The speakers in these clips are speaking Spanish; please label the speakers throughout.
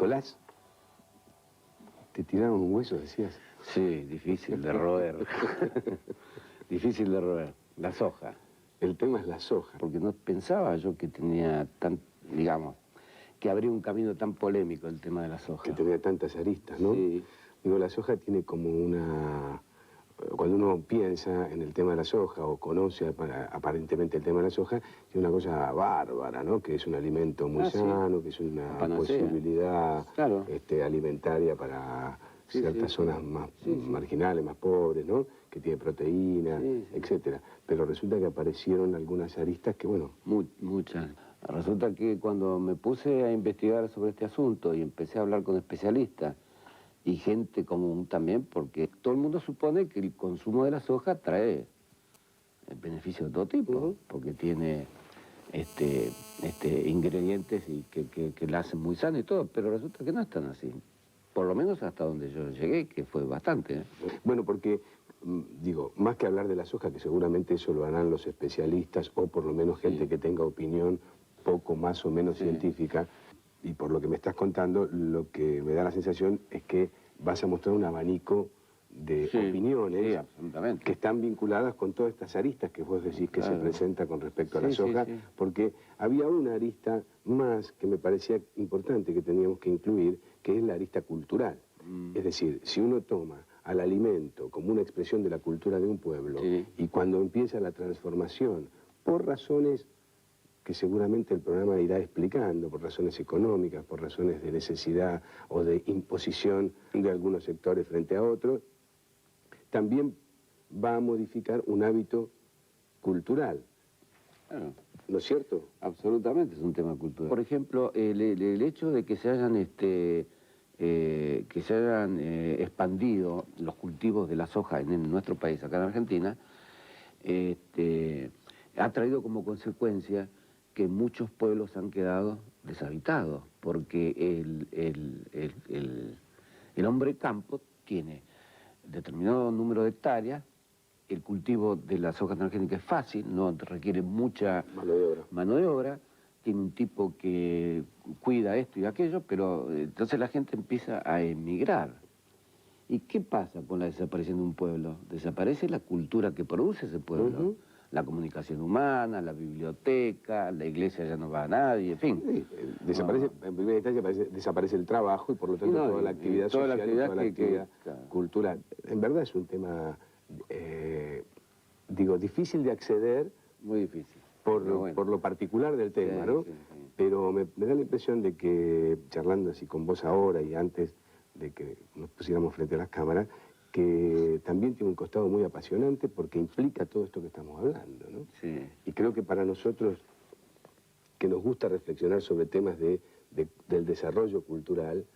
Speaker 1: Nicolás, ¿te tiraron un hueso, decías?
Speaker 2: Sí, difícil de roer. Difícil de roer. La soja.
Speaker 1: El tema es la soja.
Speaker 2: Porque no pensaba yo que tenía tan, digamos, que habría un camino tan polémico el tema de la soja.
Speaker 1: Que tenía tantas aristas, ¿no?
Speaker 2: Sí.
Speaker 1: Digo, la soja tiene como una... Cuando uno piensa en el tema de la soja o conoce aparentemente el tema de la soja, tiene una cosa bárbara, ¿no? Que es un alimento muy sano, sí, que es una posibilidad alimentaria para ciertas zonas más marginales, más pobres, ¿no? Que tiene proteína, etcétera. Pero resulta que aparecieron algunas aristas que, bueno...
Speaker 2: Muchas. Resulta que cuando me puse a investigar sobre este asunto y empecé a hablar con especialistas, y gente común también, porque todo el mundo supone que el consumo de la soja trae beneficios de todo tipo, porque tiene ingredientes y que la hacen muy sana y todo, pero resulta que no es tan así. Por lo menos hasta donde yo llegué, que fue bastante.
Speaker 1: Bueno, porque, digo, más que hablar de la soja, que seguramente eso lo harán los especialistas, o por lo menos gente que tenga opinión poco más o menos científica, y por lo que me estás contando, lo que me da la sensación es que vas a mostrar un abanico de opiniones que están vinculadas con todas estas aristas que vos decís que se presenta con respecto a la soja, porque había una arista más que me parecía importante que teníamos que incluir, que es la arista cultural. Es decir, si uno toma al alimento como una expresión de la cultura de un pueblo, y cuando empieza la transformación, por razones que seguramente el programa irá explicando, por razones económicas, por razones de necesidad o de imposición de algunos sectores frente a otros, también va a modificar un hábito cultural.
Speaker 2: Claro.
Speaker 1: ¿No es cierto?
Speaker 2: Absolutamente es un tema cultural. Por ejemplo, el hecho de que se hayan, expandido los cultivos de la soja en nuestro país, acá en Argentina, ha traído como consecuencia que muchos pueblos han quedado deshabitados, porque el hombre campo tiene determinado número de hectáreas, el cultivo de la soja transgénica es fácil, no requiere mucha mano de obra, tiene un tipo que cuida esto y aquello, pero entonces la gente empieza a emigrar. ¿Y qué pasa con la desaparición de un pueblo? Desaparece la cultura que produce ese pueblo. La comunicación humana, la biblioteca, la iglesia ya no va a nadie, en fin.
Speaker 1: Sí, desaparece, en primera instancia desaparece el trabajo y por lo tanto toda la actividad social y toda la actividad cultural. En verdad es un tema, digo, difícil de acceder.
Speaker 2: Muy difícil.
Speaker 1: Por lo particular del tema, ¿no? Pero me da la impresión de que, charlando así con vos ahora y antes de que nos pusiéramos frente a las cámaras, que también tiene un costado muy apasionante porque implica todo esto que estamos hablando, ¿no?
Speaker 2: Sí.
Speaker 1: Y creo que para nosotros, que nos gusta reflexionar sobre temas del desarrollo cultural,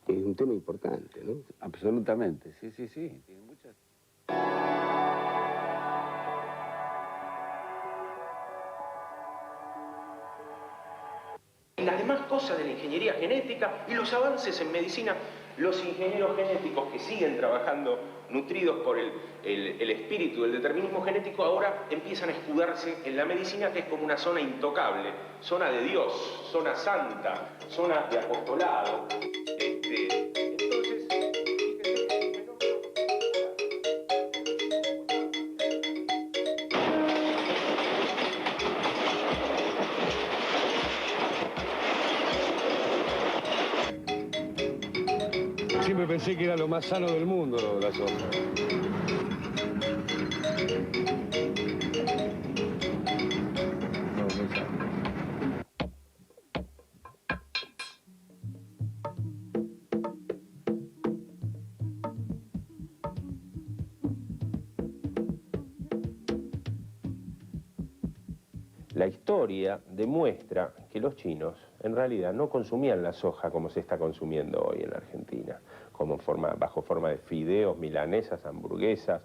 Speaker 1: es un tema importante, ¿no?
Speaker 2: Absolutamente, sí. Tiene muchas...
Speaker 3: Y las demás cosas de la ingeniería genética y los avances en medicina, los ingenieros genéticos que siguen trabajando nutridos por el espíritu del determinismo genético ahora empiezan a escudarse en la medicina, que es como una zona intocable, zona de Dios, zona santa, zona de apostolado. Entonces,
Speaker 4: Siempre pensé que era lo más sano del mundo, la soja.
Speaker 5: La historia demuestra que los chinos en realidad no consumían la soja como se está consumiendo hoy en la Argentina, bajo forma de fideos, milanesas, hamburguesas,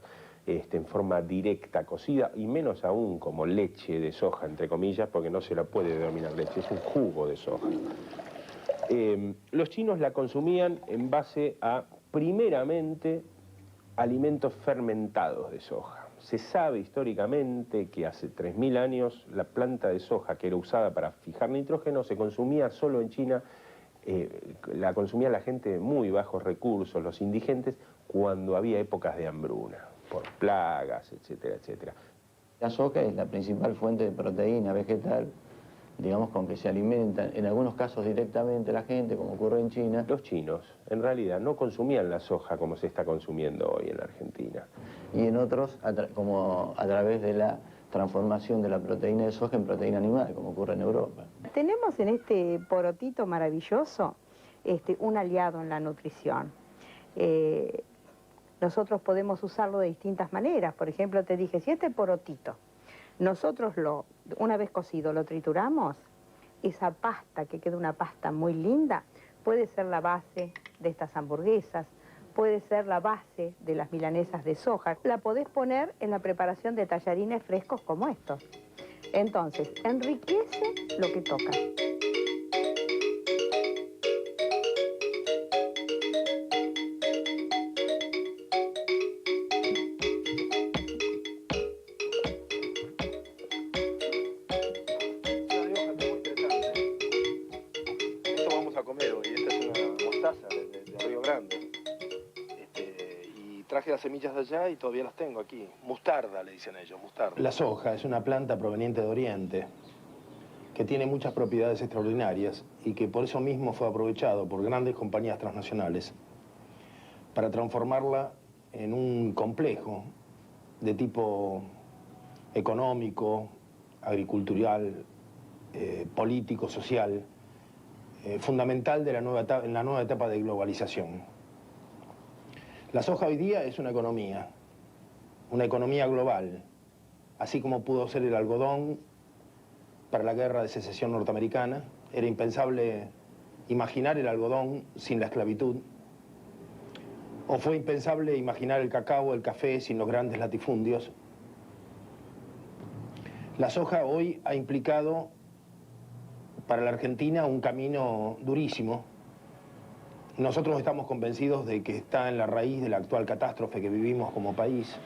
Speaker 5: en forma directa, cocida, y menos aún como leche de soja, entre comillas, porque no se la puede denominar leche, es un jugo de soja. Los chinos la consumían en base a, primeramente, alimentos fermentados de soja. Se sabe históricamente que hace 3000 años la planta de soja que era usada para fijar nitrógeno se consumía solo en China, la consumía la gente de muy bajos recursos, los indigentes, cuando había épocas de hambruna, por plagas, etcétera, etcétera.
Speaker 6: La soja es la principal fuente de proteína vegetal, digamos, con que se alimentan, en algunos casos directamente la gente, como ocurre en China.
Speaker 5: Los chinos, en realidad, no consumían la soja como se está consumiendo hoy en la Argentina.
Speaker 6: Y en otros, como a través de la transformación de la proteína de soja en proteína animal, como ocurre en Europa.
Speaker 7: Tenemos en este porotito maravilloso un aliado en la nutrición. Nosotros podemos usarlo de distintas maneras. Por ejemplo, te dije, si este porotito, nosotros una vez cocido lo trituramos, esa pasta, que queda una pasta muy linda, puede ser la base de estas hamburguesas, puede ser la base de las milanesas de soja. La podés poner en la preparación de tallarines frescos como estos. Entonces, enriquece lo que toca.
Speaker 8: Traje las semillas de allá y todavía las tengo aquí. Mustarda, le dicen ellos, mustarda.
Speaker 9: La soja es una planta proveniente de Oriente que tiene muchas propiedades extraordinarias y que por eso mismo fue aprovechado por grandes compañías transnacionales para transformarla en un complejo de tipo económico, agricultural, político, social, fundamental de en la nueva etapa de globalización. La soja hoy día es una economía global, así como pudo ser el algodón para la guerra de secesión norteamericana. Era impensable imaginar el algodón sin la esclavitud, o fue impensable imaginar el cacao, el café sin los grandes latifundios. La soja hoy ha implicado para la Argentina un camino durísimo. Nosotros estamos convencidos de que está en la raíz de la actual catástrofe que vivimos como país.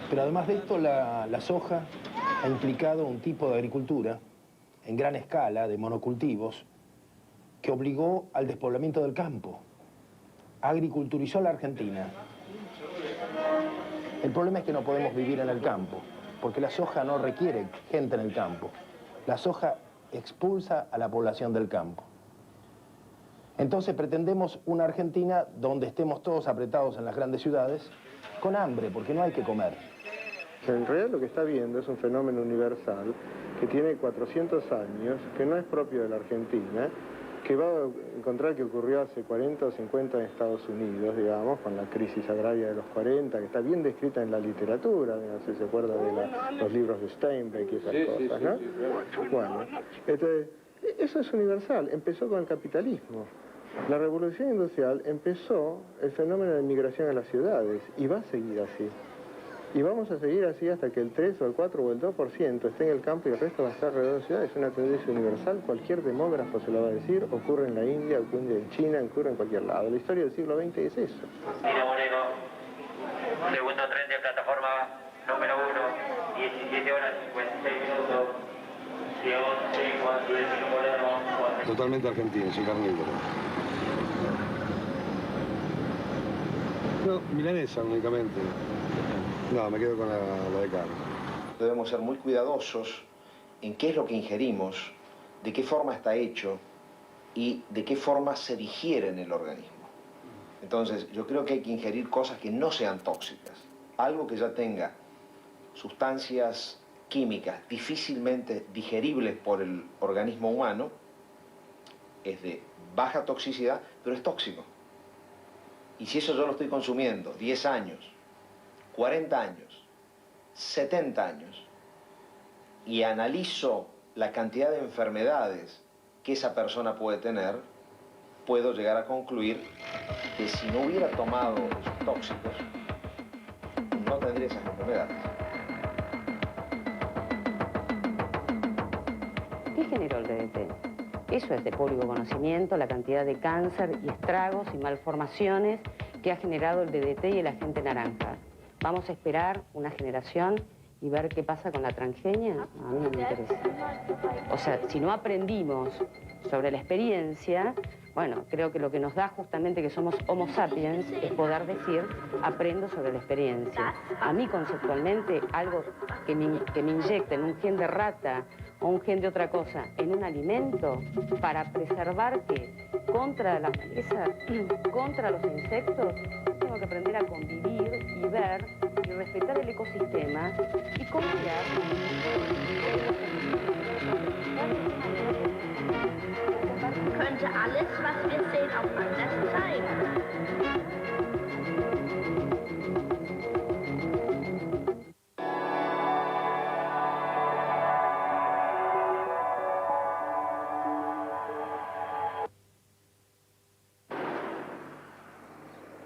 Speaker 9: Pero además de esto, la soja ha implicado un tipo de agricultura en gran escala, de monocultivos, que obligó al despoblamiento del campo. Agriculturizó la Argentina. El problema es que no podemos vivir en el campo, porque la soja no requiere gente en el campo. La soja expulsa a la población del campo. Entonces pretendemos una Argentina donde estemos todos apretados en las grandes ciudades con hambre, porque no hay que comer.
Speaker 10: En realidad lo que está viendo es un fenómeno universal que tiene 400 años, que no es propio de la Argentina, que va a encontrar que ocurrió hace 40 o 50 en Estados Unidos, digamos, con la crisis agraria de los 40, que está bien descrita en la literatura, no sé si se acuerda de los libros de Steinbeck y esas cosas, ¿no? Bueno, entonces, eso es universal, empezó con el capitalismo. La revolución industrial empezó el fenómeno de migración a las ciudades y va a seguir así. Y vamos a seguir así hasta que el 3 o el 4 o el 2% esté en el campo y el resto va a estar alrededor de ciudades. Es una tendencia universal, cualquier demógrafo se lo va a decir, ocurre en la India, ocurre en China, ocurre en cualquier lado. La historia del siglo XX es eso.
Speaker 11: Tino Moreno, segundo tren de plataforma número 1, 17 horas 56 minutos, 11, 4, 10, Moreno.
Speaker 4: Totalmente argentino, soy carnívoro. No, milanesa únicamente. No, me quedo con la de carne.
Speaker 12: Debemos ser muy cuidadosos en qué es lo que ingerimos, de qué forma está hecho y de qué forma se digiere en el organismo. Entonces, yo creo que hay que ingerir cosas que no sean tóxicas. Algo que ya tenga sustancias químicas difícilmente digeribles por el organismo humano es de baja toxicidad, pero es tóxico. Y si eso yo lo estoy consumiendo 10 años, 40 años, 70 años, y analizo la cantidad de enfermedades que esa persona puede tener, puedo llegar a concluir que si no hubiera tomado esos tóxicos, no tendría esas enfermedades.
Speaker 13: ¿Qué generó el DDT? Eso es de público conocimiento, la cantidad de cáncer y estragos y malformaciones que ha generado el DDT y el agente naranja. Vamos a esperar una generación y ver qué pasa con la transgenia. A mí no me interesa. O sea, si no aprendimos sobre la experiencia, bueno, creo que lo que nos da justamente que somos Homo sapiens es poder decir, aprendo sobre la experiencia. A mí conceptualmente, algo que me inyecten un gen de rata o un gen de otra cosa en un alimento para preservarte contra la maleza, contra los insectos, tengo que aprender a convivir y ver y respetar el ecosistema y confiar.
Speaker 14: Könnte alles, was wir sehen, auch anders zeigen.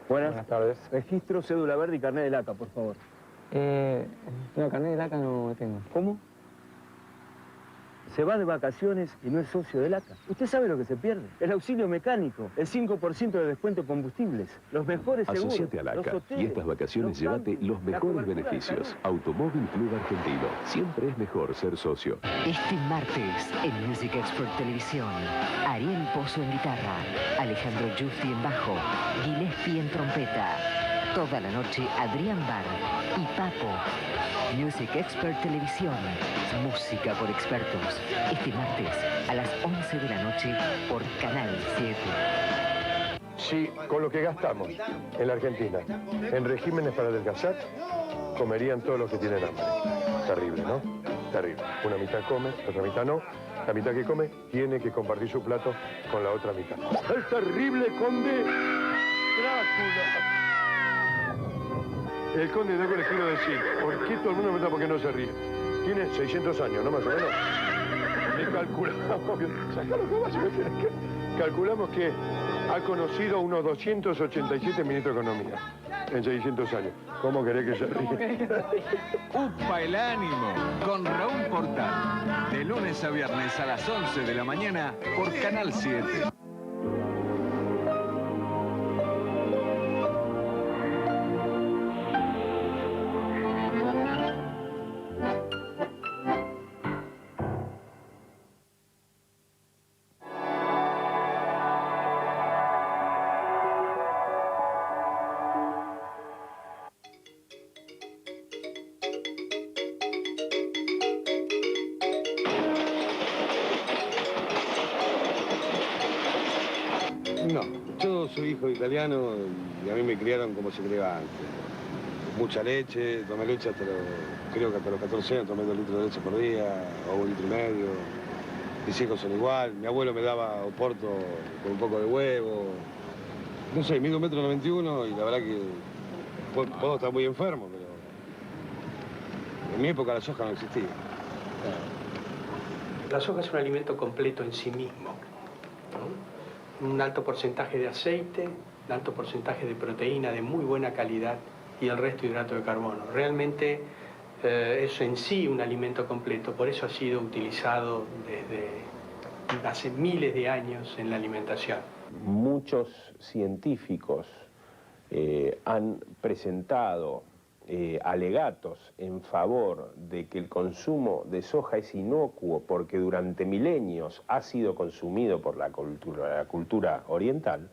Speaker 15: Buenas tardes. Registro, cédula verde y carnet de LACA, por favor.
Speaker 6: No, carnet de LACA no tengo.
Speaker 15: ¿Cómo? Se va de vacaciones y no es socio de LACA. Usted sabe lo que se pierde. El auxilio mecánico, el 5% de descuento en combustibles, los mejores seguros,
Speaker 16: Asociate a LACA y estas vacaciones llévate los mejores beneficios. Automóvil Club Argentino. Siempre es mejor ser socio.
Speaker 17: Este martes en Music Expert Televisión, Ariel Pozo en guitarra, Alejandro Giusti en bajo, Gillespie en trompeta. Toda la noche Adrián Bar y Papo. Music Expert Televisión. Música por expertos. Este martes a las 11 de la noche por Canal 7.
Speaker 4: Sí, con lo que gastamos en la Argentina, en regímenes para adelgazar, comerían todos los que tienen hambre. Terrible, ¿no? Terrible. Una mitad come, la otra mitad no. La mitad que come tiene que compartir su plato con la otra mitad. ¡El terrible conde Drácula! El conde Drácula les quiero decir, ¿por qué todo el mundo me pregunta por qué no se ríe? Tiene 600 años, ¿no? Más o menos. Le calculamos, calculamos que ha conocido unos 287 ministros de Economía en 600 años. ¿Cómo querés que se ríe?
Speaker 18: ¡Upa el ánimo! Con Raúl Portal. De lunes a viernes a las 11 de la mañana por Canal 7.
Speaker 4: No, yo soy hijo de italiano y a mí me criaron como se criaba antes. Mucha leche, tomé leche creo que hasta los 14 años tomé 2 litros de leche por día, o 1,5 litros. Mis hijos son igual, mi abuelo me daba oporto con un poco de huevo. No sé, mido 1,91 m y la verdad que puedo estar muy enfermo, pero en mi época la soja no existía.
Speaker 19: La soja es un alimento completo en sí mismo, ¿no? Un alto porcentaje de aceite, un alto porcentaje de proteína de muy buena calidad y el resto hidrato de carbono. Realmente es en sí un alimento completo, por eso ha sido utilizado desde hace miles de años en la alimentación.
Speaker 5: Muchos científicos han presentado alegatos en favor de que el consumo de soja es inocuo porque durante milenios ha sido consumido por la cultura oriental.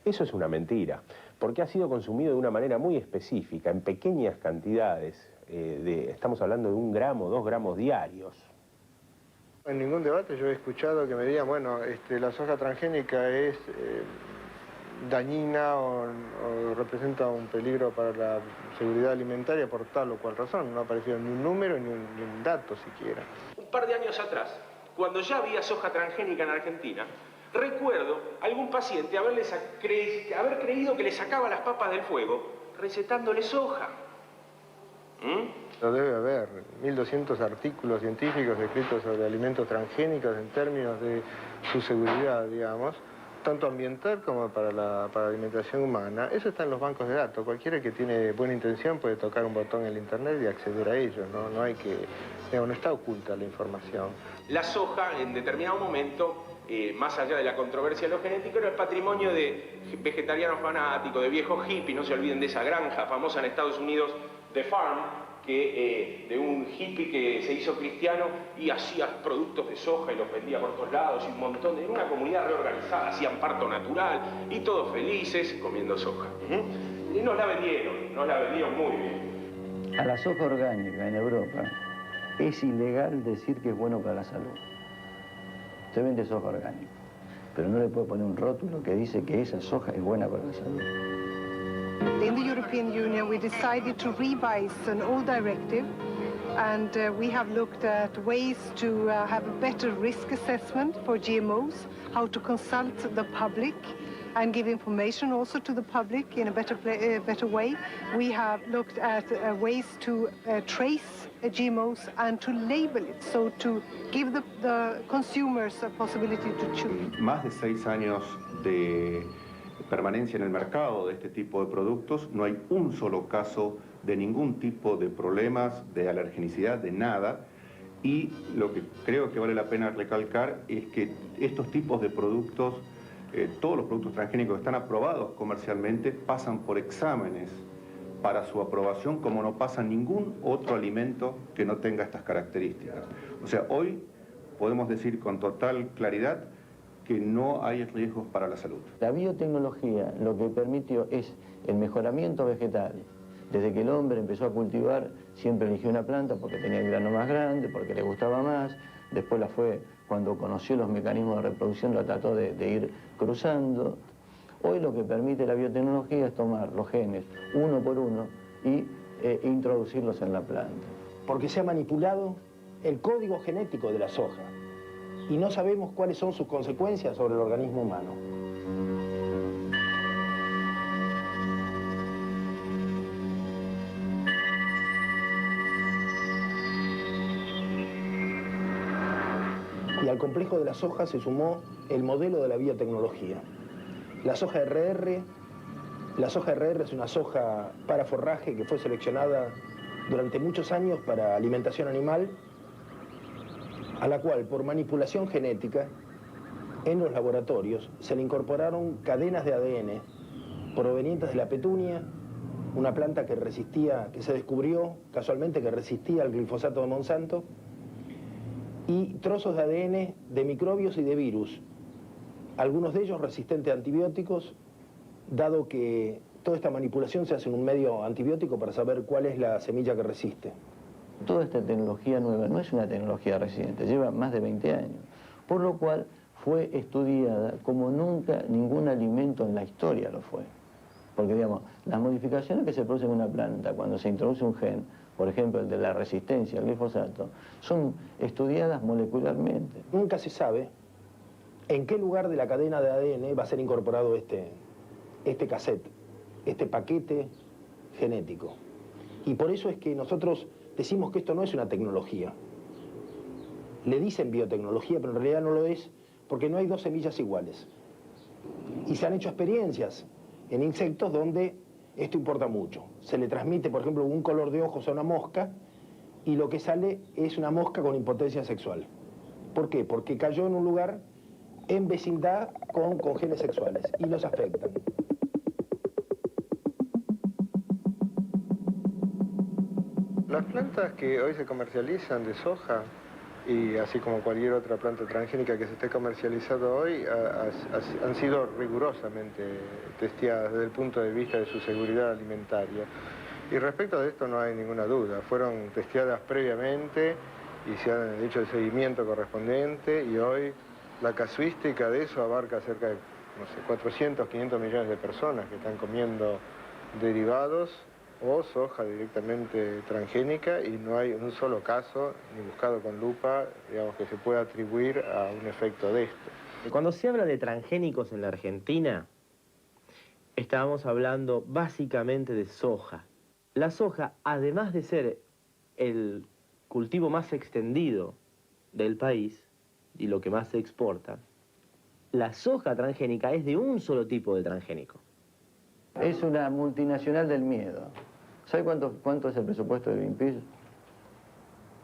Speaker 5: Eso es una mentira, porque ha sido consumido de una manera muy específica, en pequeñas cantidades, estamos hablando de 1 gramo, 2 gramos diarios.
Speaker 10: En ningún debate yo he escuchado que me digan, bueno, la soja transgénica es dañina o representa un peligro para la seguridad alimentaria por tal o cual razón. No ha aparecido ni un número ni un dato siquiera.
Speaker 3: Un par de años atrás, cuando ya había soja transgénica en Argentina, recuerdo algún paciente haber creído que le sacaba las papas del fuego recetándole soja.
Speaker 10: Lo debe haber 1.200 artículos científicos escritos sobre alimentos transgénicos en términos de su seguridad, digamos, tanto ambiental como para la alimentación humana. Eso está en los bancos de datos. Cualquiera que tiene buena intención puede tocar un botón en el internet y acceder a ellos. No hay que, no está oculta la información.
Speaker 3: La soja, en determinado momento, más allá de la controversia de lo genético, era el patrimonio de vegetarianos fanáticos, de viejos hippies. No se olviden de esa granja famosa en Estados Unidos, The Farm, de un hippie que se hizo cristiano y hacía productos de soja y los vendía por todos lados, y un montón, en una comunidad reorganizada, hacían parto natural y todos felices comiendo soja. Y nos la vendieron muy bien.
Speaker 6: A la soja orgánica en Europa es ilegal decir que es bueno para la salud. Usted vende soja orgánica, pero no le puede poner un rótulo que dice que esa soja es buena para la salud.
Speaker 20: In the European Union, we decided to revise an old directive, and we have looked at ways to have a better risk assessment for GMOs, how to consult the public and give information also to the public in a better way. We have looked at ways to trace GMOs and to label it, so to give the consumers a possibility to choose.
Speaker 21: Más de 6 años de permanencia en el mercado de este tipo de productos, no hay un solo caso de ningún tipo de problemas, de alergenicidad, de nada. Y lo que creo que vale la pena recalcar es que estos tipos de productos, todos los productos transgénicos que están aprobados comercialmente, pasan por exámenes para su aprobación, como no pasa ningún otro alimento que no tenga estas características. O sea, hoy podemos decir con total claridad que no hay riesgos para la salud.
Speaker 6: La biotecnología lo que permitió es el mejoramiento vegetal. Desde que el hombre empezó a cultivar, siempre eligió una planta porque tenía el grano más grande, porque le gustaba más. Después cuando conoció los mecanismos de reproducción, la trató de ir cruzando. Hoy lo que permite la biotecnología es tomar los genes uno por uno y introducirlos en la planta.
Speaker 9: Porque se ha manipulado el código genético de la soja y no sabemos cuáles son sus consecuencias sobre el organismo humano. Y al complejo de la soja se sumó el modelo de la biotecnología. La soja RR es una soja para forraje que fue seleccionada durante muchos años para alimentación animal, a la cual por manipulación genética en los laboratorios se le incorporaron cadenas de ADN provenientes de la petunia, una planta que se descubrió casualmente que resistía al glifosato de Monsanto, y trozos de ADN de microbios y de virus, algunos de ellos resistentes a antibióticos, dado que toda esta manipulación se hace en un medio antibiótico para saber cuál es la semilla que resiste.
Speaker 6: Toda esta tecnología nueva no es una tecnología reciente, lleva más de 20 años, por lo cual fue estudiada como nunca ningún alimento en la historia lo fue. Porque, digamos, las modificaciones que se producen en una planta cuando se introduce un gen, por ejemplo, el de la resistencia al glifosato, son estudiadas molecularmente.
Speaker 9: Nunca se sabe en qué lugar de la cadena de ADN va a ser incorporado este cassette, este paquete genético. Y por eso es que nosotros decimos que esto no es una tecnología. Le dicen biotecnología, pero en realidad no lo es, porque no hay dos semillas iguales. Y se han hecho experiencias en insectos donde esto importa mucho. Se le transmite, por ejemplo, un color de ojos a una mosca y lo que sale es una mosca con impotencia sexual. ¿Por qué? Porque cayó en un lugar en vecindad con genes sexuales y los afectan.
Speaker 10: Las plantas que hoy se comercializan de soja, y así como cualquier otra planta transgénica que se esté comercializando hoy, han sido rigurosamente testeadas desde el punto de vista de su seguridad alimentaria. Y respecto de esto no hay ninguna duda, fueron testeadas previamente y se han hecho el seguimiento correspondiente, y hoy la casuística de eso abarca cerca de, no sé, 400, 500 millones de personas que están comiendo derivados o soja directamente transgénica, y no hay un solo caso, ni buscado con lupa, digamos, que se pueda atribuir a un efecto de esto.
Speaker 22: Cuando se habla de transgénicos en la Argentina, estábamos hablando básicamente de soja. La soja, además de ser el cultivo más extendido del país y lo que más se exporta, La soja transgénica es de un solo tipo de transgénico.
Speaker 6: Es una multinacional del miedo. ¿Sabe cuánto es el presupuesto de Greenpeace?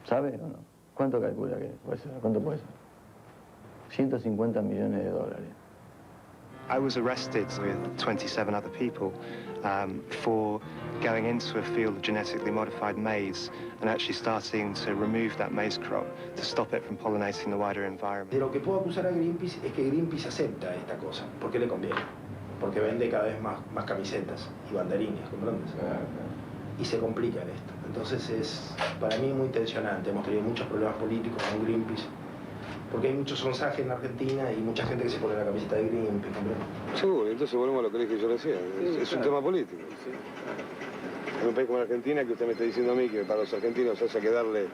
Speaker 6: ¿Sabe o no? ¿Cuánto calcula que puede ser? ¿Cuánto puede ser? 150 millones de dólares.
Speaker 1: I was arrested with 27 other people for going into a field of genetically modified maize and actually starting to remove that maize crop to stop it from pollinating the wider environment.
Speaker 9: De lo que puedo acusar a Greenpeace es que Greenpeace acepta esta cosa, porque le conviene. Porque vende cada vez más camisetas y banderines, ¿comprendes? Y se complica en esto. Entonces es, para mí, muy tensionante. Hemos tenido muchos problemas políticos con Greenpeace, porque hay mucho sonsaje en Argentina y mucha gente que se pone la camiseta de Greenpeace, ¿comprendes?
Speaker 4: Seguro, entonces volvemos a lo que dije yo recién. Es un tema político. En un país como Argentina, que usted me está diciendo a mí que para los argentinos haya que darle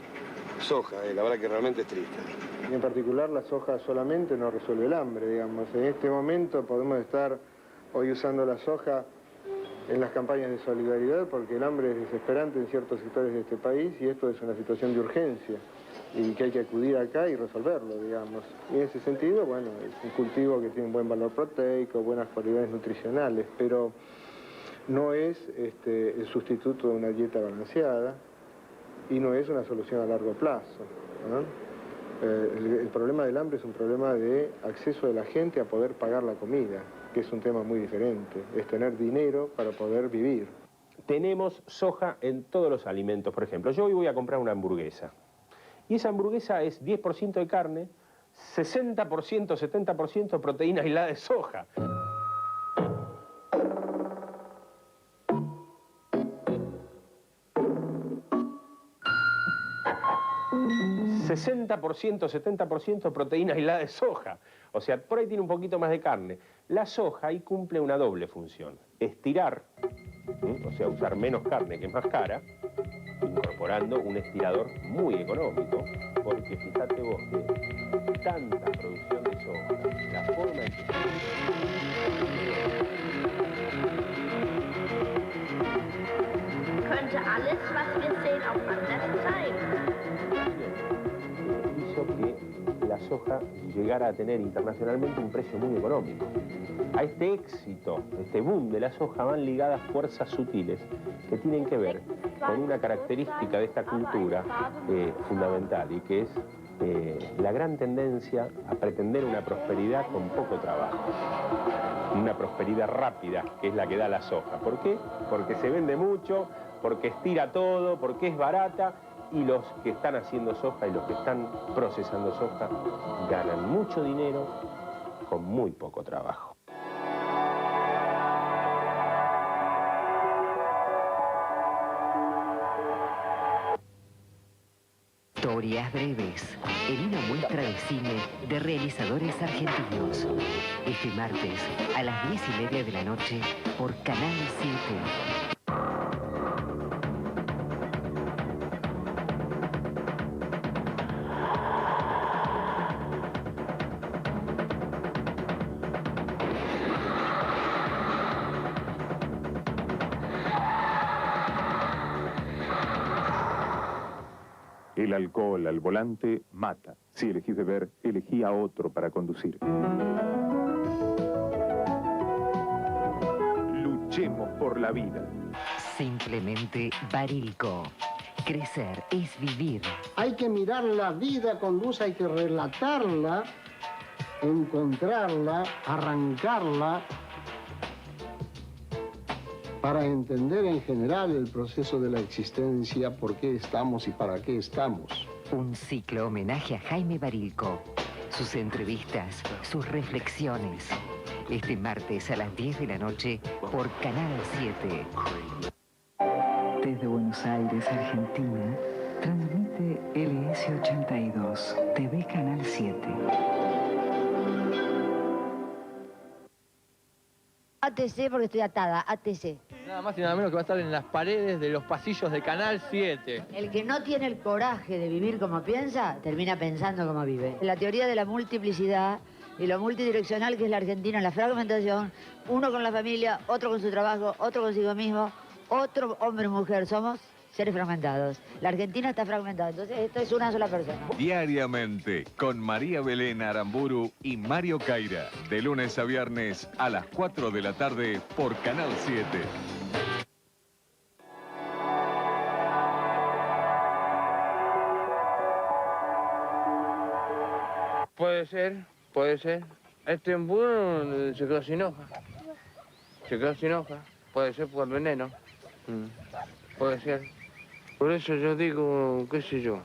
Speaker 4: soja, la verdad que realmente es triste.
Speaker 10: Y en particular la soja solamente no resuelve el hambre, digamos. En este momento podemos estar hoy usando la soja en las campañas de solidaridad porque el hambre es desesperante en ciertos sectores de este país y esto es una situación de urgencia y que hay que acudir acá y resolverlo, digamos. Y en ese sentido, bueno, es un cultivo que tiene un buen valor proteico, buenas cualidades nutricionales, pero no es el sustituto de una dieta balanceada y no es una solución a largo plazo, ¿no? El problema del hambre es un problema de acceso de la gente a poder pagar la comida, que es un tema muy diferente, es tener dinero para poder vivir.
Speaker 5: Tenemos soja en todos los alimentos, por ejemplo. Yo hoy voy a comprar una hamburguesa. Y esa hamburguesa es 10% de carne, 60%, 70% proteína aislada de soja. 60%, 70% proteína aislada de soja. O sea, por ahí tiene un poquito más de carne. La soja ahí cumple una doble función. Estirar, o sea, usar menos carne que es más cara, incorporando un estirador muy económico, porque fíjate vos que tanta producción de soja, la forma en que...
Speaker 14: Könnte alles, was wir sehen, auch anders sein.
Speaker 5: Hizo que la soja llegara a tener internacionalmente un precio muy económico. A este éxito, este boom de la soja, van ligadas fuerzas sutiles que tienen que ver con una característica de esta cultura fundamental y que es la gran tendencia a pretender una prosperidad con poco trabajo. Una prosperidad rápida, que es la que da la soja. ¿Por qué? Porque se vende mucho, porque estira todo, porque es barata, y los que están haciendo soja y los que están procesando soja ganan mucho dinero con muy poco trabajo.
Speaker 17: Historias breves, en una muestra de cine de realizadores argentinos. Este martes a las 10:30 de la noche por Canal 7.
Speaker 2: El alcohol al volante mata. Si elegís beber, elegí a otro para conducir. Luchemos por la vida.
Speaker 17: Simplemente Barilco. Crecer es vivir.
Speaker 23: Hay que mirar la vida con luz, hay que relatarla, encontrarla, arrancarla, para entender en general el proceso de la existencia, por qué estamos y para qué estamos.
Speaker 17: Un ciclo homenaje a Jaime Barilco. Sus entrevistas, sus reflexiones. Este martes a las 10 de la noche por Canal 7.
Speaker 24: Desde Buenos Aires, Argentina, transmite LS82, TV Canal 7.
Speaker 25: ATC porque estoy atada, ATC.
Speaker 26: Nada más y nada menos que va a estar en las paredes de los pasillos de Canal 7.
Speaker 25: El que no tiene el coraje de vivir como piensa, termina pensando como vive. La teoría de la multiplicidad y lo multidireccional que es la Argentina, la fragmentación, uno con la familia, otro con su trabajo, otro consigo mismo, otro hombre y mujer. Somos seres fragmentados. La Argentina está fragmentada, entonces esto es una sola persona.
Speaker 18: Diariamente, con María Belén Aramburu y Mario Caira, de lunes a viernes a las 4 de la tarde por Canal 7.
Speaker 7: Puede ser, puede ser. Este embudo se quedó sin hoja. Se quedó sin hoja. Puede ser por el veneno. Puede ser. Por eso yo digo, qué sé yo.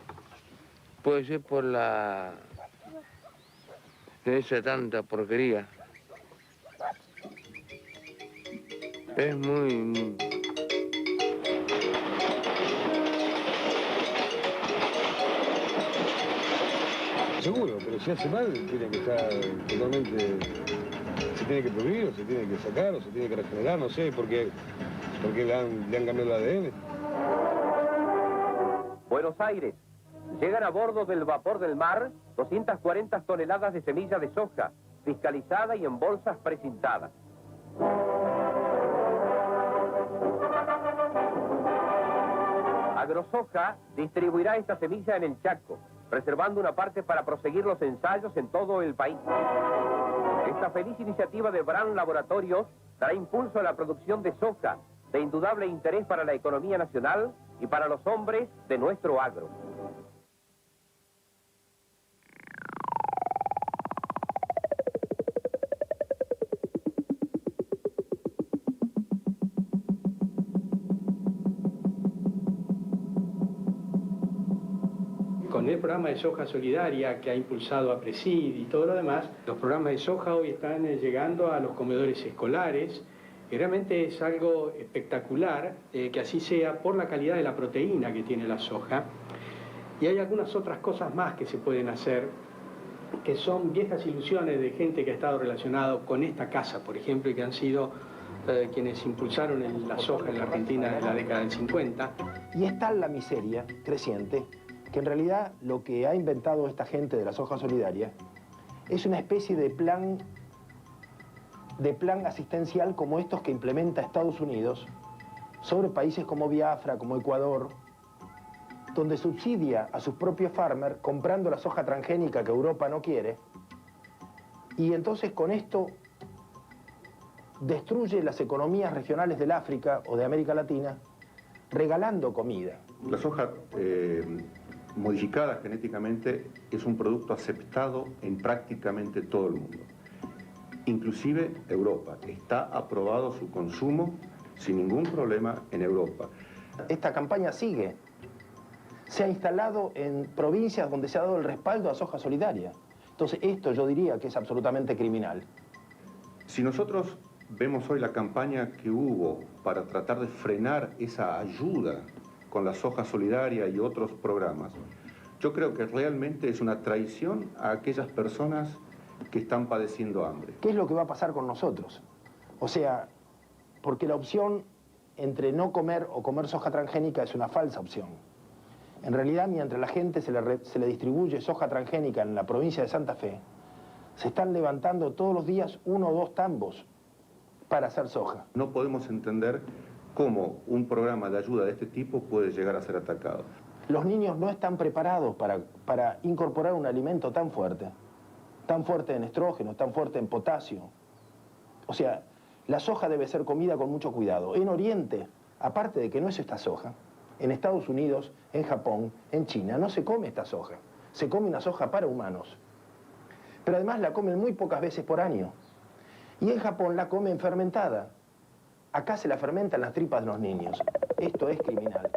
Speaker 7: Puede ser por la... de esa tanta porquería. Es muy...
Speaker 4: Seguro, pero si hace mal, tiene que estar totalmente... Se tiene que prohibir, o se tiene que sacar, o se tiene que regenerar, no sé, porque le han cambiado el ADN.
Speaker 8: Buenos Aires. Llegan a bordo del vapor del mar 240 toneladas de semilla de soja, fiscalizada y en bolsas precintadas. Agrosoja distribuirá esta semilla en el Chaco, reservando una parte para proseguir los ensayos en todo el país. Esta feliz iniciativa de Brand Laboratorios dará impulso a la producción de soja, de indudable interés para la economía nacional y para los hombres de nuestro agro.
Speaker 19: Con el programa de soja solidaria que ha impulsado a Presid y todo lo demás, los programas de soja hoy están llegando a los comedores escolares y realmente es algo espectacular que así sea por la calidad de la proteína que tiene la soja. Y hay algunas otras cosas más que se pueden hacer que son viejas ilusiones de gente que ha estado relacionado con esta casa, por ejemplo, y que han sido quienes impulsaron la soja en la Argentina en la década del 50.
Speaker 9: Y es tal la miseria creciente que en realidad lo que ha inventado esta gente de la soja solidaria es una especie de plan asistencial como estos que implementa Estados Unidos sobre países como Biafra, como Ecuador, donde subsidia a sus propios farmers comprando la soja transgénica que Europa no quiere, y entonces con esto destruye las economías regionales del África o de América Latina regalando comida.
Speaker 21: La soja modificada genéticamente es un producto aceptado en prácticamente todo el mundo. Inclusive Europa. Está aprobado su consumo sin ningún problema en Europa.
Speaker 9: Esta campaña sigue. Se ha instalado en provincias donde se ha dado el respaldo a soja solidaria. Entonces esto yo diría que es absolutamente criminal.
Speaker 21: Si nosotros vemos hoy la campaña que hubo para tratar de frenar esa ayuda con la soja solidaria y otros programas, yo creo que realmente es una traición a aquellas personas que están padeciendo hambre.
Speaker 9: ¿Qué es lo que va a pasar con nosotros? O sea, porque la opción entre no comer o comer soja transgénica es una falsa opción. En realidad, mientras la gente se le distribuye soja transgénica en la provincia de Santa Fe, se están levantando todos los días 1 o 2 tambos para hacer soja.
Speaker 21: No podemos entender cómo un programa de ayuda de este tipo puede llegar a ser atacado.
Speaker 9: Los niños no están preparados para incorporar un alimento tan fuerte en estrógenos, tan fuerte en potasio. O sea, la soja debe ser comida con mucho cuidado. En Oriente, aparte de que no es esta soja, en Estados Unidos, en Japón, en China, no se come esta soja. Se come una soja para humanos. Pero además la comen muy pocas veces por año. Y en Japón la comen fermentada. Acá se la fermentan las tripas de los niños. Esto es criminal.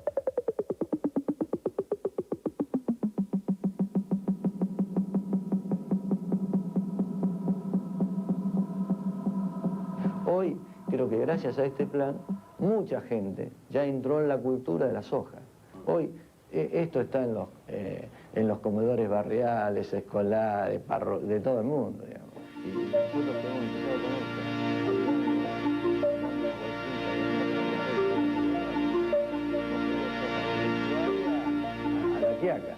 Speaker 6: Hoy, creo que gracias a este plan, mucha gente ya entró en la cultura de la soja. Hoy, esto está en los comedores barriales, escolares, de todo el mundo, digamos. Y nosotros que hemos empezado con esto. A la quiaca.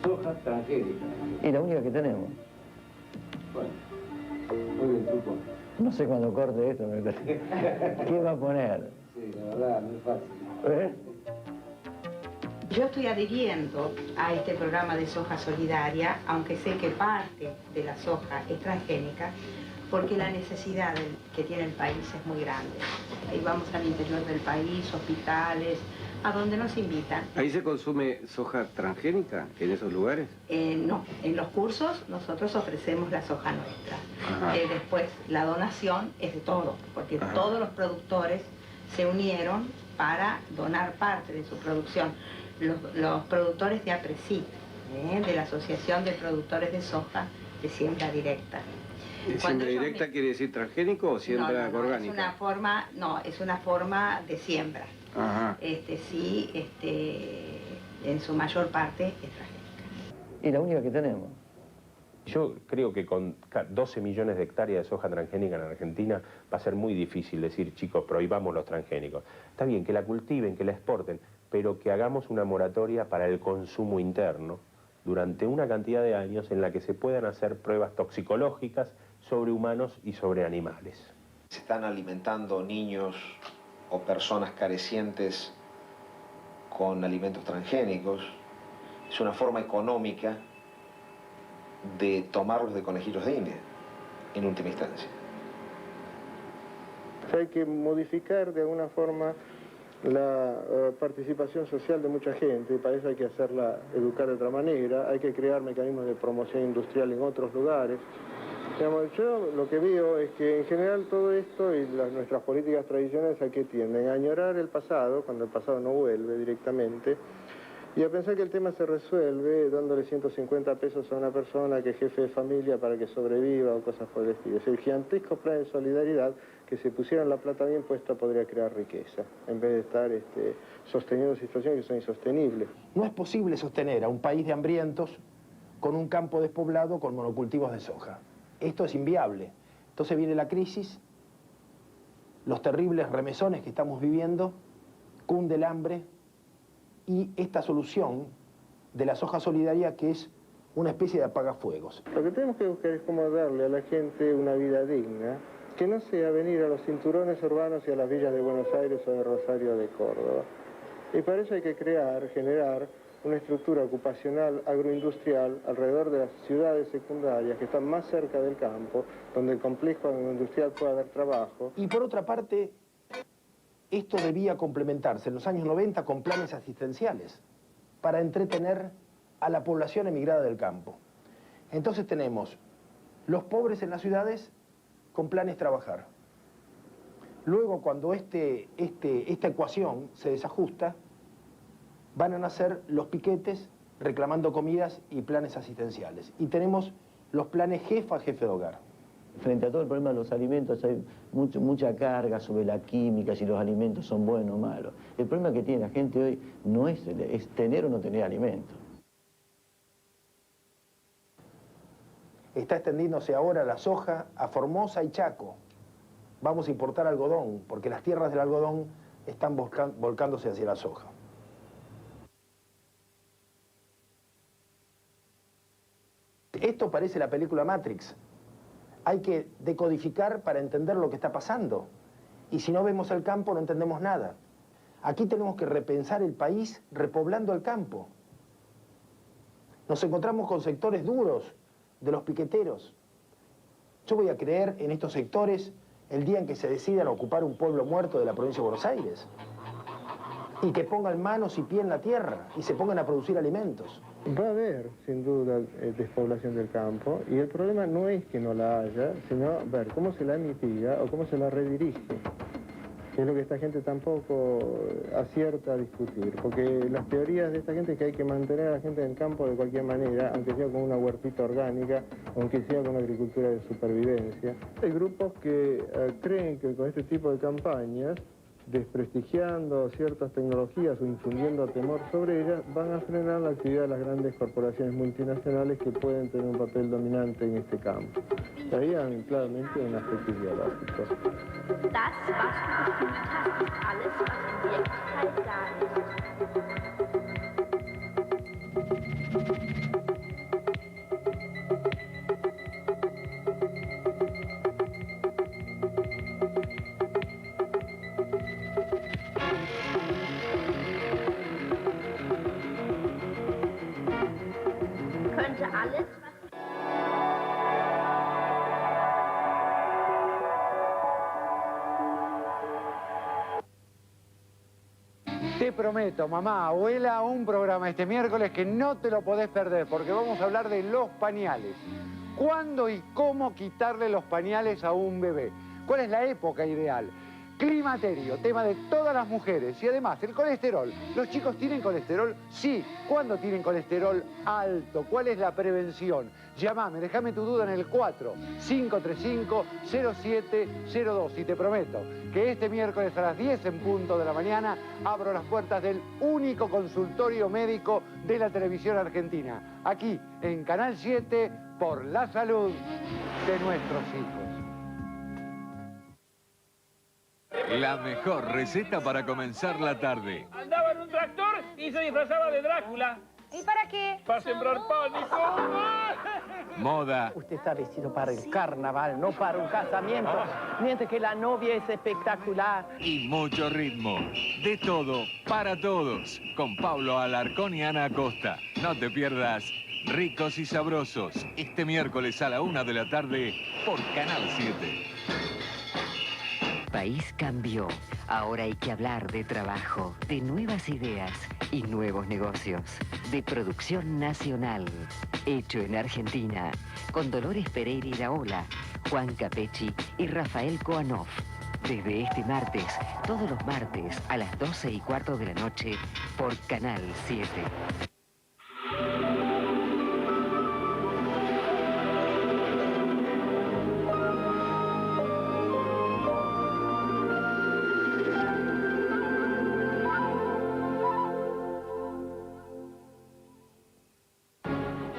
Speaker 6: Soja transgénica. Y la única que tenemos.
Speaker 4: Bueno, muy bien, truco.
Speaker 6: No sé cuándo corte esto, ¿qué va a poner?
Speaker 4: Sí, la verdad, no es fácil.
Speaker 3: Yo estoy adhiriendo a este programa de soja solidaria, aunque sé que parte de la soja es transgénica, porque la necesidad que tiene el país es muy grande. Ahí vamos al interior del país, hospitales, a donde nos invitan.
Speaker 4: ¿Ahí se consume soja transgénica en esos lugares?
Speaker 3: No, en los cursos nosotros ofrecemos la soja nuestra.
Speaker 4: Ajá.
Speaker 3: Después la donación es de todo, porque todos los productores se unieron para donar parte de su producción. Los productores de APRESID, de la Asociación de Productores de Soja de Siembra Directa.
Speaker 4: ¿Siembra directa quiere decir transgénico o siembra orgánica?
Speaker 3: Es una forma de siembra.
Speaker 4: Ajá.
Speaker 3: En su mayor parte es transgénica.
Speaker 6: Y la única que tenemos.
Speaker 5: Yo creo que con 12 millones de hectáreas de soja transgénica en Argentina va a ser muy difícil decir, chicos, prohibamos los transgénicos. Está bien que la cultiven, que la exporten, pero que hagamos una moratoria para el consumo interno durante una cantidad de años en la que se puedan hacer pruebas toxicológicas sobre humanos y sobre animales.
Speaker 11: Se están alimentando niños o personas carecientes con alimentos transgénicos. Es una forma económica de tomarlos de conejillos de India, en última instancia.
Speaker 10: Hay que modificar de alguna forma la participación social de mucha gente, y para eso hay que hacerla educar de otra manera, hay que crear mecanismos de promoción industrial en otros lugares. Digamos, yo lo que veo es que en general todo esto y nuestras políticas tradicionales a qué tienden, a añorar el pasado, cuando el pasado no vuelve directamente, y a pensar que el tema se resuelve dándole 150 pesos a una persona que es jefe de familia para que sobreviva o cosas por el estilo. Es el gigantesco plan de solidaridad que si pusieran la plata bien puesta podría crear riqueza, en vez de estar sosteniendo situaciones que son insostenibles.
Speaker 9: No es posible sostener a un país de hambrientos con un campo despoblado con monocultivos de soja. Esto es inviable. Entonces viene la crisis, los terribles remesones que estamos viviendo, cunde el hambre, y esta solución de la soja solidaria, que es una especie de apagafuegos.
Speaker 10: Lo que tenemos que buscar es cómo darle a la gente una vida digna, que no sea venir a los cinturones urbanos y a las villas de Buenos Aires o de Rosario o de Córdoba. Y para eso hay que generar una estructura ocupacional agroindustrial alrededor de las ciudades secundarias que están más cerca del campo, donde el complejo agroindustrial pueda dar trabajo.
Speaker 9: Y por otra parte, esto debía complementarse en los años 90 con planes asistenciales para entretener a la población emigrada del campo. Entonces tenemos los pobres en las ciudades con planes trabajar. Luego, cuando esta ecuación se desajusta, van a nacer los piquetes reclamando comidas y planes asistenciales. Y tenemos los planes jefe de hogar.
Speaker 6: Frente a todo el problema de los alimentos hay mucha carga sobre la química, si los alimentos son buenos o malos. El problema que tiene la gente hoy no es tener o no tener alimentos.
Speaker 9: Está extendiéndose ahora la soja a Formosa y Chaco. Vamos a importar algodón, porque las tierras del algodón están volcándose hacia la soja. Esto parece la película Matrix. Hay que decodificar para entender lo que está pasando. Y si no vemos el campo, no entendemos nada. Aquí tenemos que repensar el país repoblando el campo. Nos encontramos con sectores duros de los piqueteros. Yo voy a creer en estos sectores el día en que se decidan ocupar un pueblo muerto de la provincia de Buenos Aires. Y que pongan manos y pie en la tierra y se pongan a producir alimentos.
Speaker 10: Va a haber, sin duda, despoblación del campo, y el problema no es que no la haya, sino ver cómo se la mitiga o cómo se la redirige. Que es lo que esta gente tampoco acierta a discutir, porque las teorías de esta gente es que hay que mantener a la gente en el campo de cualquier manera, aunque sea con una huertita orgánica, aunque sea con una agricultura de supervivencia. Hay grupos que creen que con este tipo de campañas, desprestigiando ciertas tecnologías o infundiendo temor sobre ellas, van a frenar la actividad de las grandes corporaciones multinacionales que pueden tener un papel dominante en este campo. Ahí hay claramente un aspecto ideológico.
Speaker 14: Das, was du gefühlt hast, ist alles, was in Wirklichkeit da ist.
Speaker 12: Te prometo, mamá, abuela, un programa este miércoles que no te lo podés perder, porque vamos a hablar de los pañales. ¿Cuándo y cómo quitarle los pañales a un bebé? ¿Cuál es la época ideal? Climaterio, tema de todas las mujeres. Y además, el colesterol. ¿Los chicos tienen colesterol? Sí. ¿Cuándo tienen colesterol alto? ¿Cuál es la prevención? Llámame, déjame tu duda en el 4-535-0702. Y te prometo que este miércoles a las 10 en punto de la mañana abro las puertas del único consultorio médico de la televisión argentina. Aquí, en Canal 7, por la salud de nuestros hijos.
Speaker 18: La mejor receta para comenzar la tarde.
Speaker 13: Andaba en un tractor y se disfrazaba de Drácula.
Speaker 15: ¿Y para qué?
Speaker 13: Para sembrar pánico.
Speaker 18: Moda.
Speaker 16: Usted está vestido para el carnaval, no para un casamiento. Mientras que la novia es espectacular.
Speaker 18: Y mucho ritmo. De todo, para todos. Con Pablo Alarcón y Ana Acosta. No te pierdas Ricos y Sabrosos. Este miércoles a la 1 de la tarde por Canal 7.
Speaker 17: País cambió. Ahora hay que hablar de trabajo, de nuevas ideas y nuevos negocios. De producción nacional. Hecho en Argentina. Con Dolores Pereira Iraola, Juan Capecci y Rafael Koanov. Desde este martes, todos los martes a las 12:15 de la noche por Canal 7.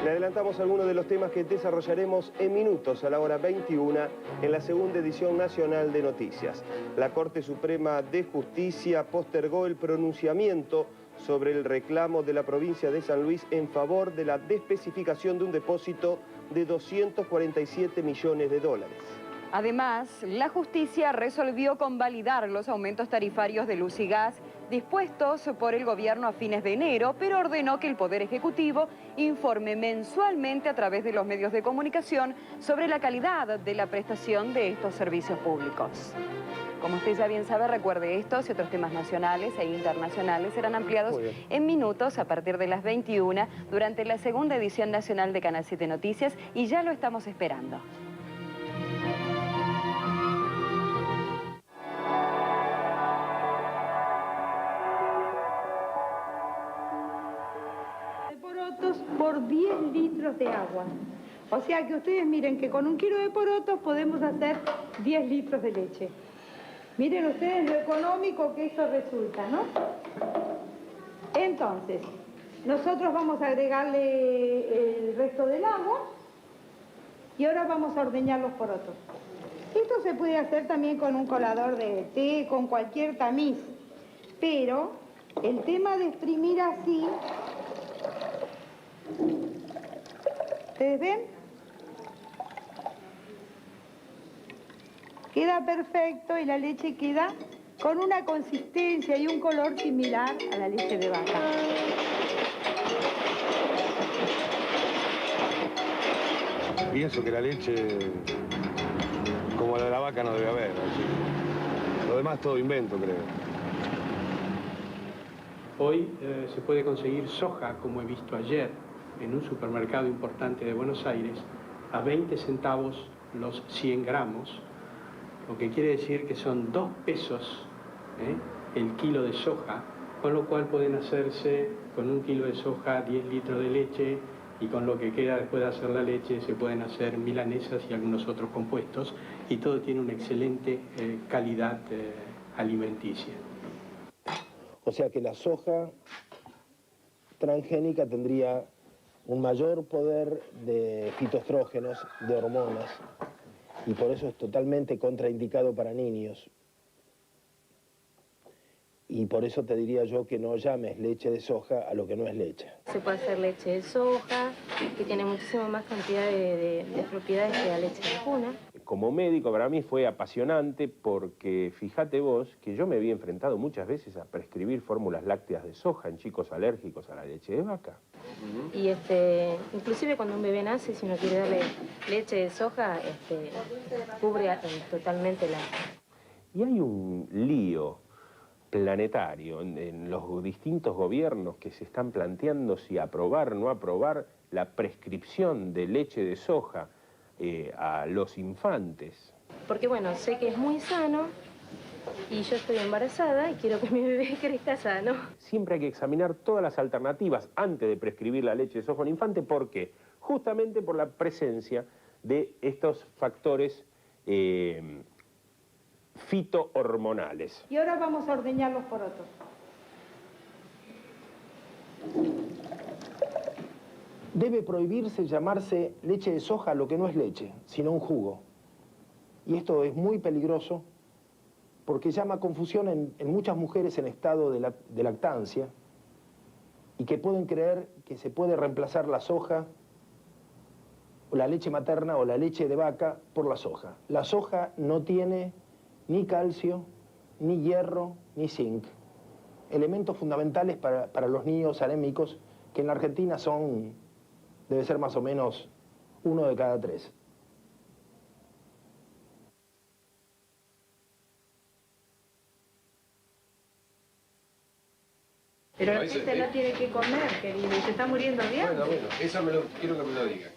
Speaker 20: Le adelantamos algunos de los temas que desarrollaremos en minutos a la hora 21 en la segunda edición nacional de noticias. La Corte Suprema de Justicia postergó el pronunciamiento sobre el reclamo de la provincia de San Luis en favor de la despecificación de un depósito de 247 millones de dólares.
Speaker 22: Además, la justicia resolvió convalidar los aumentos tarifarios de luz y gas dispuestos por el gobierno a fines de enero, pero ordenó que el Poder Ejecutivo informe mensualmente a través de los medios de comunicación sobre la calidad de la prestación de estos servicios públicos. Como usted ya bien sabe, recuerde estos y otros temas nacionales e internacionales serán ampliados en minutos a partir de las 21 durante la segunda edición nacional de Canal 7 Noticias y ya lo estamos esperando.
Speaker 3: Por 10 litros de agua. O sea que ustedes miren que con 1 kilo de porotos podemos hacer 10 litros de leche. Miren ustedes lo económico que esto resulta, ¿no? Entonces, nosotros vamos a agregarle el resto del agua y ahora vamos a ordeñar los porotos. Esto se puede hacer también con un colador de té, con cualquier tamiz, pero el tema de exprimir así, ¿ustedes ven? Queda perfecto y la leche queda con una consistencia y un color similar a la leche de vaca.
Speaker 4: Pienso que la leche, como la de la vaca, no debe haber. Así. Lo demás todo invento, creo.
Speaker 19: Hoy se puede conseguir soja, como he visto ayer, en un supermercado importante de Buenos Aires, a 20 centavos los 100 gramos, lo que quiere decir que son 2 pesos el kilo de soja, con lo cual pueden hacerse con 1 kilo de soja 10 litros de leche y con lo que queda después de hacer la leche se pueden hacer milanesas y algunos otros compuestos y todo tiene una excelente calidad alimenticia.
Speaker 9: O sea que la soja transgénica tendría un mayor poder de fitoestrógenos, de hormonas, y por eso es totalmente contraindicado para niños. Y por eso te diría yo que no llames leche de soja a lo que no es leche.
Speaker 27: Se puede hacer leche de soja, que tiene muchísimo más cantidad de propiedades que la leche de vacuna.
Speaker 5: Como médico para mí fue apasionante porque fíjate vos que yo me había enfrentado muchas veces a prescribir fórmulas lácteas de soja en chicos alérgicos a la leche de vaca.
Speaker 27: Y inclusive cuando un bebé nace, si uno quiere darle leche de soja, cubre totalmente la...
Speaker 5: Y hay un lío planetario, en los distintos gobiernos que se están planteando si aprobar o no aprobar la prescripción de leche de soja a los infantes.
Speaker 27: Porque bueno, sé que es muy sano y yo estoy embarazada y quiero que mi bebé crezca sano.
Speaker 5: Siempre hay que examinar todas las alternativas antes de prescribir la leche de soja a un infante. ¿Por qué? Justamente por la presencia de estos factores fitohormonales.
Speaker 1: Y ahora vamos a ordeñar los porotos.
Speaker 9: Debe prohibirse llamarse leche de soja lo que no es leche, sino un jugo. Y esto es muy peligroso porque llama confusión en muchas mujeres en estado de lactancia y que pueden creer que se puede reemplazar la soja, o la leche materna o la leche de vaca por la soja. La soja no tiene ni calcio, ni hierro, ni zinc. Elementos fundamentales para los niños anémicos, que en la Argentina debe ser más o menos 1 de cada 3.
Speaker 3: Pero la gente no tiene que comer, querido, y se está muriendo de hambre.
Speaker 4: Bueno, eso quiero que me lo diga.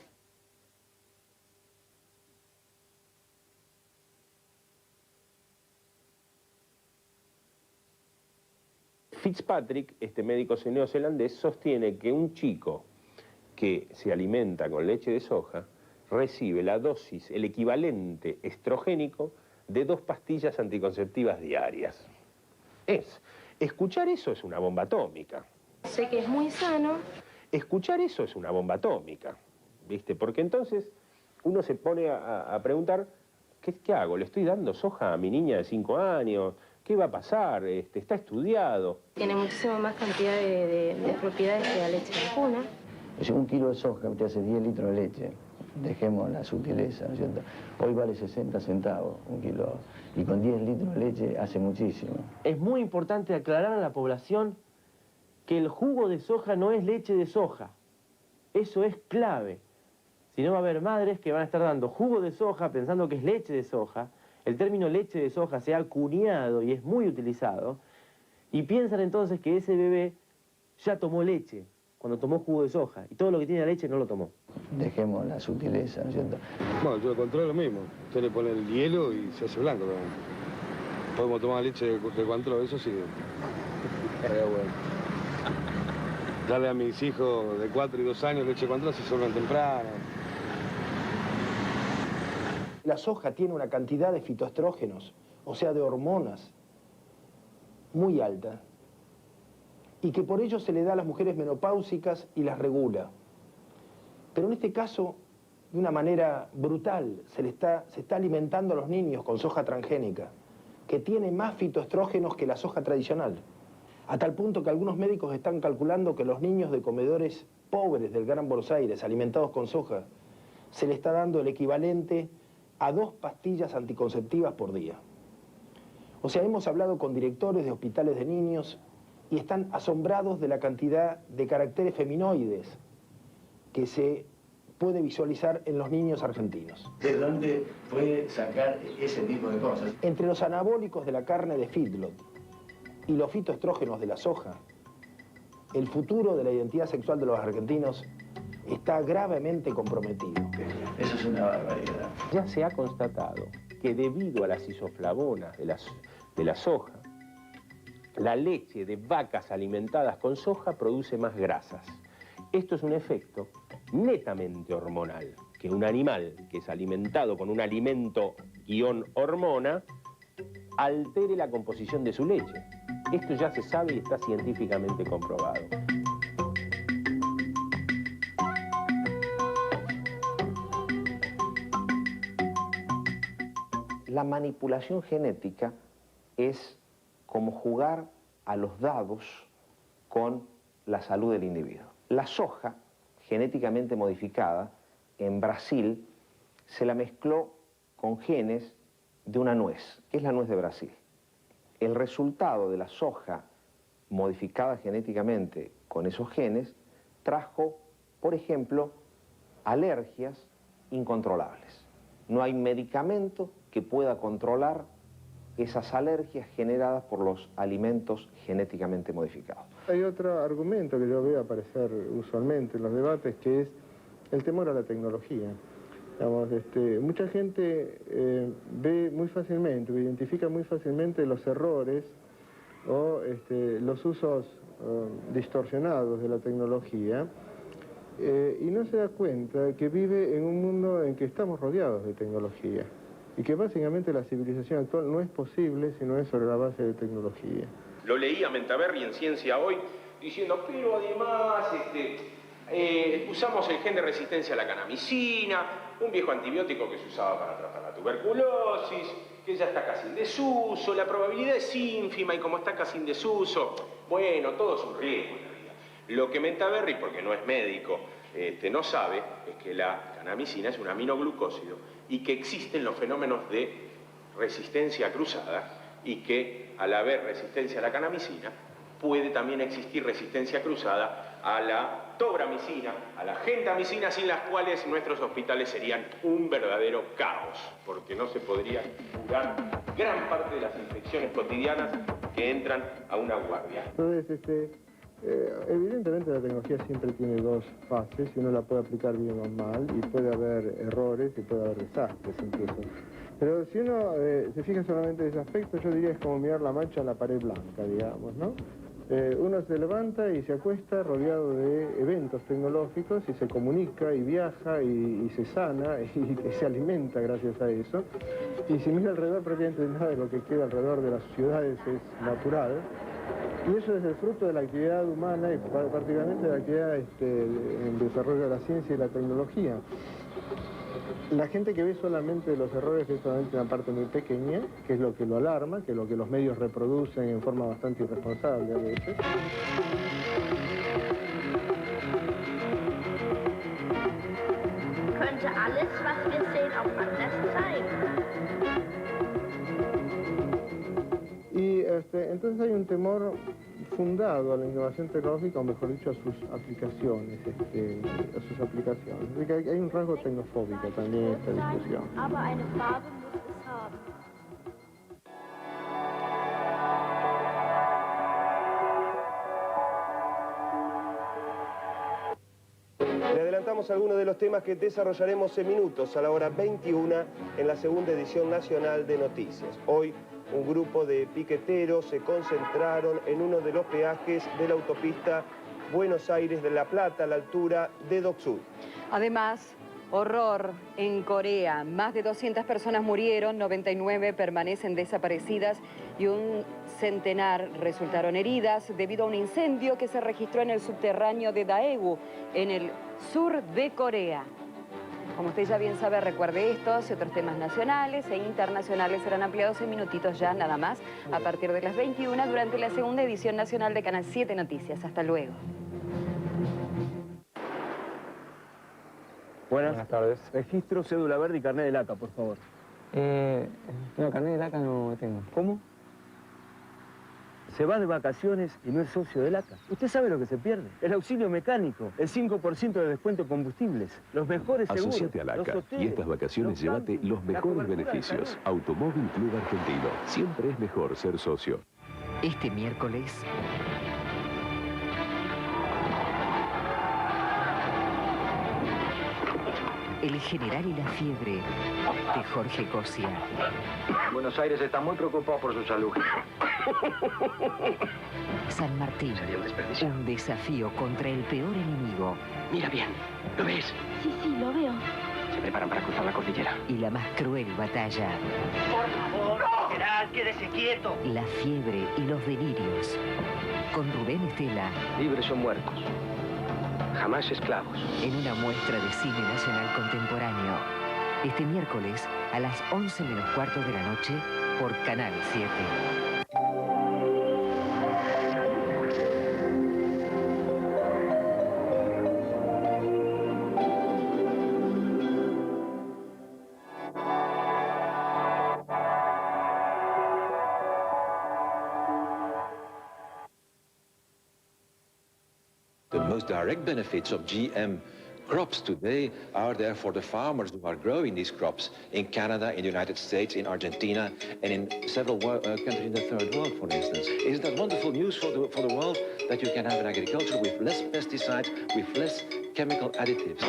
Speaker 5: Fitzpatrick, este médico neozelandés, sostiene que un chico que se alimenta con leche de soja recibe la dosis, el equivalente estrogénico de 2 pastillas anticonceptivas diarias. Escuchar eso es una bomba atómica.
Speaker 27: Sé que es muy sano.
Speaker 5: Escuchar eso es una bomba atómica, ¿viste? Porque entonces uno se pone a preguntar, ¿qué hago? ¿Le estoy dando soja a mi niña de 5 años? ¿Qué va a pasar? ¿Está estudiado?
Speaker 27: Tiene muchísimo más cantidad de propiedades que la leche vacuna.
Speaker 6: Es 1 kilo de soja, usted hace 10 litros de leche. Dejemos la sutileza, ¿no es cierto? Hoy vale 60 centavos 1 kilo. Y con 10 litros de leche hace muchísimo.
Speaker 2: Es muy importante aclarar a la población que el jugo de soja no es leche de soja. Eso es clave. Si no, va a haber madres que van a estar dando jugo de soja pensando que es leche de soja. El término leche de soja se ha acuñado y es muy utilizado. Y piensan entonces que ese bebé ya tomó leche cuando tomó jugo de soja. Y todo lo que tiene la leche no lo tomó.
Speaker 6: Dejemos la sutileza, ¿no es cierto?
Speaker 4: Bueno, yo lo controlo lo mismo. Usted le pone el hielo y se hace blanco. Podemos tomar leche de Cointreau, eso sí. Pero bueno. Darle a mis hijos de 4 y 2 años leche de Cointreau se sobran temprano.
Speaker 9: La soja tiene una cantidad de fitoestrógenos, o sea, de hormonas, muy alta, y que por ello se le da a las mujeres menopáusicas y las regula. Pero en este caso, de una manera brutal, se está alimentando a los niños con soja transgénica, que tiene más fitoestrógenos que la soja tradicional, a tal punto que algunos médicos están calculando que los niños de comedores pobres del Gran Buenos Aires, alimentados con soja, se le está dando el equivalente a 2 pastillas anticonceptivas por día. O sea, hemos hablado con directores de hospitales de niños y están asombrados de la cantidad de caracteres feminoides que se puede visualizar en los niños argentinos.
Speaker 6: ¿De dónde puede sacar ese tipo de cosas?
Speaker 9: Entre los anabólicos de la carne de feedlot y los fitoestrógenos de la soja, el futuro de la identidad sexual de los argentinos está gravemente comprometido.
Speaker 6: Eso es una barbaridad.
Speaker 5: Ya se ha constatado que debido a las isoflavonas de la soja, la leche de vacas alimentadas con soja produce más grasas. Esto es un efecto netamente hormonal, que un animal que es alimentado con un alimento _hormona altere la composición de su leche. Esto ya se sabe y está científicamente comprobado.
Speaker 11: La manipulación genética es como jugar a los dados con la salud del individuo. La soja, genéticamente modificada, en Brasil se la mezcló con genes de una nuez, que es la nuez de Brasil. El resultado de la soja modificada genéticamente con esos genes trajo, por ejemplo, alergias incontrolables. No hay medicamento que pueda controlar esas alergias generadas por los alimentos genéticamente modificados.
Speaker 10: Hay otro argumento que yo veo aparecer usualmente en los debates, que es el temor a la tecnología. Digamos, mucha gente ve muy fácilmente, identifica muy fácilmente los errores o los usos distorsionados de la tecnología y no se da cuenta que vive en un mundo en que estamos rodeados de tecnología y que básicamente la civilización actual no es posible si no es sobre la base de tecnología.
Speaker 5: Lo leí a Mentaverri en Ciencia Hoy diciendo, pero además usamos el gen de resistencia a la canamicina, un viejo antibiótico que se usaba para tratar la tuberculosis, que ya está casi en desuso, la probabilidad es ínfima y como está casi en desuso, bueno, todo es un riesgo en realidad. Lo que Mentaverri, porque no es médico, no sabe es que la canamicina es un aminoglucósido y que existen los fenómenos de resistencia cruzada y que al haber resistencia a la canamicina puede también existir resistencia cruzada a la tobramicina, a la gentamicina, sin las cuales nuestros hospitales serían un verdadero caos, porque no se podría curar gran parte de las infecciones cotidianas que entran a una guardia.
Speaker 10: Entonces, evidentemente la tecnología siempre tiene dos fases y uno la puede aplicar bien o mal y puede haber errores y puede haber desastres incluso. Pero si uno se fija solamente en ese aspecto, yo diría es como mirar la mancha en la pared blanca, digamos, ¿no? Uno se levanta y se acuesta rodeado de eventos tecnológicos y se comunica y viaja y se sana y se alimenta gracias a eso. Y si mira alrededor, prácticamente nada de lo que queda alrededor de las ciudades es natural. Y eso es el fruto de la actividad humana y particularmente de la actividad en el desarrollo de la ciencia y la tecnología. La gente que ve solamente los errores ve solamente una parte muy pequeña, que es lo que lo alarma, que es lo que los medios reproducen en forma bastante irresponsable a veces.
Speaker 14: Könnte alles, was wir sehen, auch anders sein.
Speaker 10: Y entonces hay un temor fundado a la innovación tecnológica, o mejor dicho, a sus aplicaciones. Así que hay un rasgo tecnofóbico también en esta discusión.
Speaker 14: Aber eine Farbe muss es haben.
Speaker 20: Le adelantamos algunos de los temas que desarrollaremos en minutos a la hora 21 en la segunda edición nacional de Noticias. Hoy, un grupo de piqueteros se concentraron en uno de los peajes de la autopista Buenos Aires de La Plata a la altura de Dock-Sud.
Speaker 22: Además, horror en Corea. Más de 200 personas murieron, 99 permanecen desaparecidas y un centenar resultaron heridas debido a un incendio que se registró en el subterráneo de Daegu, en el sur de Corea. Como usted ya bien sabe, recuerde estos y otros temas nacionales e internacionales serán ampliados en minutitos ya nada más a partir de las 21 durante la segunda edición nacional de Canal 7 Noticias. Hasta luego.
Speaker 2: Buenas tardes. Registro, cédula verde y carnet de LACA, por favor.
Speaker 7: No, carnet de LACA no tengo.
Speaker 2: ¿Cómo? Se va de vacaciones y no es socio de LACA. Usted sabe lo que se pierde. El auxilio mecánico, el 5% de descuento en combustibles, los mejores seguros.
Speaker 8: Asociate a LACA y estas vacaciones llévate los mejores beneficios. Automóvil Club Argentino. Siempre es mejor ser socio.
Speaker 17: Este miércoles... El general y la fiebre de Jorge Cosia.
Speaker 15: Buenos Aires está muy preocupado por su salud.
Speaker 17: San Martín, un desafío contra el peor enemigo.
Speaker 15: Mira bien, ¿lo ves?
Speaker 14: Sí, sí, lo veo.
Speaker 15: Se preparan para cruzar la cordillera.
Speaker 17: Y la más cruel batalla.
Speaker 15: Por favor, no. General, quédese quieto.
Speaker 17: La fiebre y los delirios. Con Rubén Estela.
Speaker 15: Libres o muertos. Jamás esclavos.
Speaker 17: En una muestra de cine nacional contemporáneo. Este miércoles a las 11 menos cuarto de la noche por Canal 7.
Speaker 23: The most direct benefits of GM
Speaker 12: Crops today are there for the farmers who are growing these crops in Canada, in the United States, in Argentina, and in several countries in the third world, for instance. Isn't that wonderful news for the world, that you can have an agriculture with less pesticides, with less chemical additives?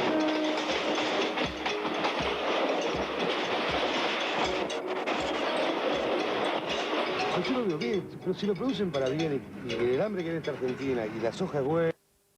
Speaker 4: Yo lo veo bien, pero si lo producen para bien y el hambre que hay en esta Argentina y la soja es buena.